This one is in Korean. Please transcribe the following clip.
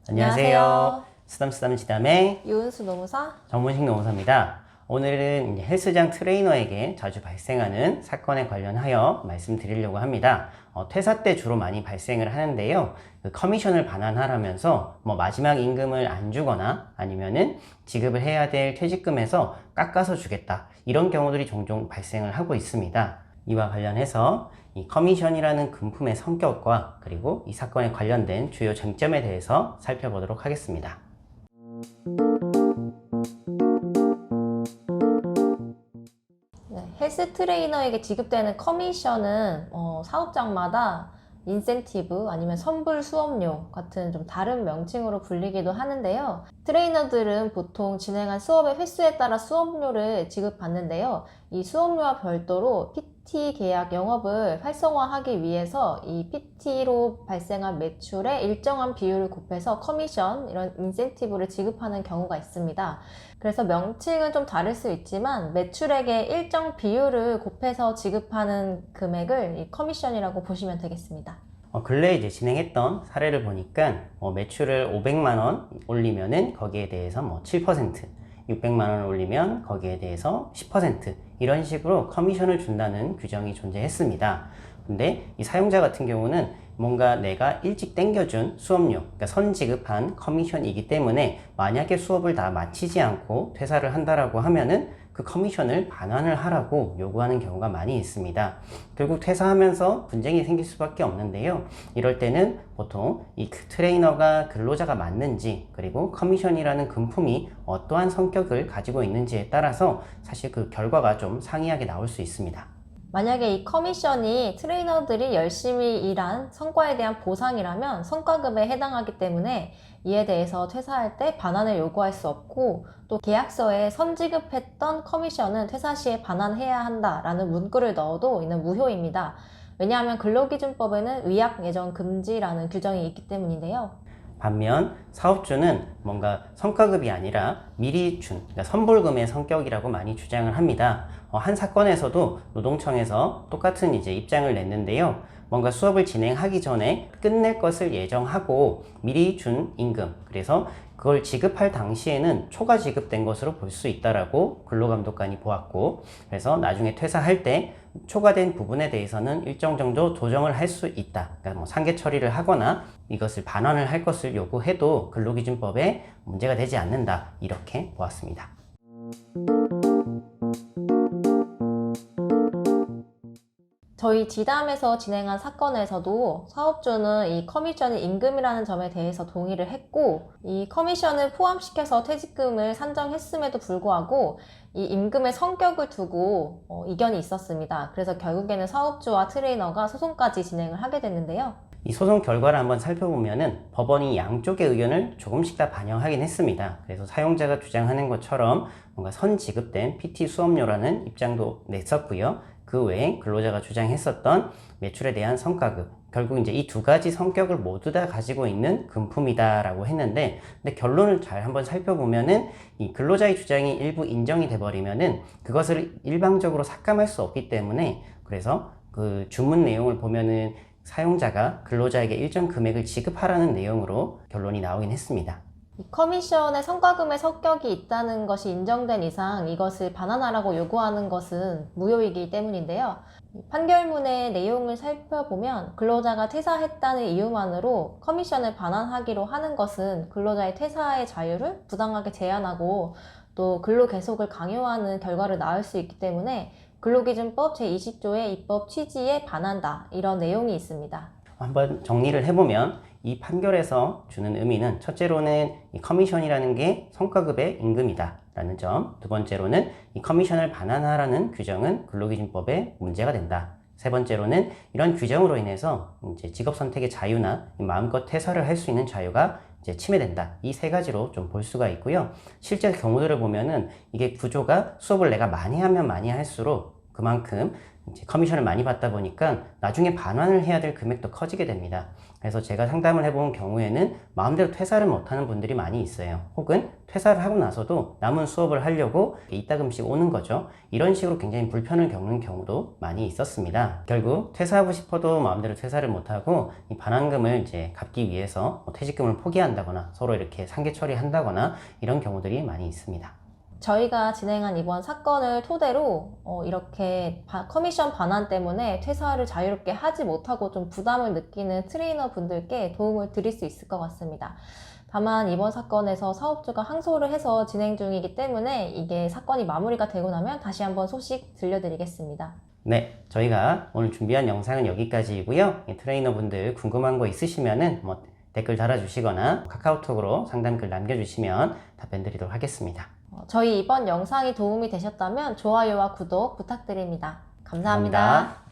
안녕하세요. 쓰담쓰담지담의 유은수 노무사. 전문식 노무사입니다. 오늘은 헬스장 트레이너에게 자주 발생하는 사건에 관련하여 말씀드리려고 합니다. 퇴사 때 주로 많이 발생을 하는데요. 그 커미션을 반환하라면서 마지막 임금을 안 주거나 아니면은 지급을 해야 될 퇴직금에서 깎아서 주겠다. 이런 경우들이 종종 발생을 하고 있습니다. 이와 관련해서 이 커미션이라는 금품의 성격과 그리고 이 사건에 관련된 주요 쟁점에 대해서 살펴보도록 하겠습니다. 헬스 트레이너에게 지급되는 커미션은 사업장마다 인센티브 아니면 선불 수업료 같은 좀 다른 명칭으로 불리기도 하는데요. 트레이너들은 보통 진행한 수업의 횟수에 따라 수업료를 지급받는데요. 이 수업료와 별도로 PT 계약 영업을 활성화하기 위해서 이 PT로 발생한 매출의 일정한 비율을 곱해서 커미션, 이런 인센티브를 지급하는 경우가 있습니다. 그래서 명칭은 좀 다를 수 있지만 매출액의 일정 비율을 곱해서 지급하는 금액을 이 커미션이라고 보시면 되겠습니다. 근래에 이제 진행했던 사례를 보니까 매출을 500만 원 올리면은 거기에 대해서 7%, 600만 원 올리면 거기에 대해서 10% 이런 식으로 커미션을 준다는 규정이 존재했습니다. 근데 이 사용자 같은 경우는 뭔가 내가 일찍 땡겨준 수업료, 그러니까 선지급한 커미션이기 때문에 만약에 수업을 다 마치지 않고 퇴사를 한다라고 하면은 그 커미션을 반환을 하라고 요구하는 경우가 많이 있습니다. 결국 퇴사하면서 분쟁이 생길 수밖에 없는데요. 이럴 때는 보통 이 트레이너가 근로자가 맞는지, 그리고 커미션이라는 금품이 어떠한 성격을 가지고 있는지에 따라서 사실 그 결과가 좀 상이하게 나올 수 있습니다. 만약에 이 커미션이 트레이너들이 열심히 일한 성과에 대한 보상이라면 성과급에 해당하기 때문에 이에 대해서 퇴사할 때 반환을 요구할 수 없고, 또 계약서에 선지급했던 커미션은 퇴사 시에 반환해야 한다라는 문구를 넣어도 이는 무효입니다. 왜냐하면 근로기준법에는 위약 예정 금지라는 규정이 있기 때문인데요. 반면 사업주는 뭔가 성과급이 아니라 미리 준, 그러니까 선불금의 성격이라고 많이 주장을 합니다. 한 사건에서도 노동청에서 똑같은 이제 입장을 냈는데요. 뭔가 수업을 진행하기 전에 끝낼 것을 예정하고 미리 준 임금, 그래서 그걸 지급할 당시에는 초과 지급된 것으로 볼 수 있다라고 근로감독관이 보았고, 그래서 나중에 퇴사할 때 초과된 부분에 대해서는 일정 정도 조정을 할 수 있다. 그러니까 상계 처리를 하거나 이것을 반환을 할 것을 요구해도 근로기준법에 문제가 되지 않는다. 이렇게 보았습니다. 저희 지담에서 진행한 사건에서도 사업주는 이 커미션이 임금이라는 점에 대해서 동의를 했고, 이 커미션을 포함시켜서 퇴직금을 산정했음에도 불구하고 이 임금의 성격을 두고 이견이 있었습니다. 그래서 결국에는 사업주와 트레이너가 소송까지 진행을 하게 됐는데요. 이 소송 결과를 한번 살펴보면은 법원이 양쪽의 의견을 조금씩 다 반영하긴 했습니다. 그래서 사용자가 주장하는 것처럼 뭔가 선지급된 PT 수업료라는 입장도 냈었고요. 그 외에 근로자가 주장했었던 매출에 대한 성과급, 결국 이제 이 두 가지 성격을 모두 다 가지고 있는 금품이다라고 했는데, 근데 결론을 잘 한번 살펴보면은 이 근로자의 주장이 일부 인정이 돼버리면은 그것을 일방적으로 삭감할 수 없기 때문에, 그래서 그 주문 내용을 보면은 사용자가 근로자에게 일정 금액을 지급하라는 내용으로 결론이 나오긴 했습니다. 이 커미션의 성과금의 성격이 있다는 것이 인정된 이상 이것을 반환하라고 요구하는 것은 무효이기 때문인데요. 판결문의 내용을 살펴보면 근로자가 퇴사했다는 이유만으로 커미션을 반환하기로 하는 것은 근로자의 퇴사의 자유를 부당하게 제한하고 또 근로 계속을 강요하는 결과를 낳을 수 있기 때문에 근로기준법 제20조의 입법 취지에 반한다, 이런 내용이 있습니다. 한번 정리를 해보면 이 판결에서 주는 의미는, 첫째로는 이 커미션이라는 게 성과급의 임금이다 라는 점, 두 번째로는 이 커미션을 반환하라는 규정은 근로기준법에 문제가 된다, 세 번째로는 이런 규정으로 인해서 이제 직업 선택의 자유나 마음껏 퇴사를 할 수 있는 자유가 이제 침해된다. 이 세 가지로 좀 볼 수가 있고요. 실제 경우들을 보면은 이게 구조가 수업을 내가 많이 하면 많이 할수록 그만큼 이제 커미션을 많이 받다 보니까 나중에 반환을 해야 될 금액도 커지게 됩니다. 그래서 제가 상담을 해본 경우에는 마음대로 퇴사를 못하는 분들이 많이 있어요. 혹은 퇴사를 하고 나서도 남은 수업을 하려고 이따금씩 오는 거죠. 이런 식으로 굉장히 불편을 겪는 경우도 많이 있었습니다. 결국 퇴사하고 싶어도 마음대로 퇴사를 못하고 이 반환금을 이제 갚기 위해서 퇴직금을 포기한다거나 서로 이렇게 상계 처리한다거나 이런 경우들이 많이 있습니다. 저희가 진행한 이번 사건을 토대로 이렇게 커미션 반환 때문에 퇴사를 자유롭게 하지 못하고 좀 부담을 느끼는 트레이너 분들께 도움을 드릴 수 있을 것 같습니다. 다만 이번 사건에서 사업주가 항소를 해서 진행 중이기 때문에 이게 사건이 마무리가 되고 나면 다시 한번 소식 들려드리겠습니다. 네, 저희가 오늘 준비한 영상은 여기까지이고요. 트레이너분들 궁금한 거 있으시면은 댓글 달아주시거나 카카오톡으로 상담글 남겨주시면 답변 드리도록 하겠습니다. 저희 이번 영상이 도움이 되셨다면 좋아요와 구독 부탁드립니다. 감사합니다. 감사합니다.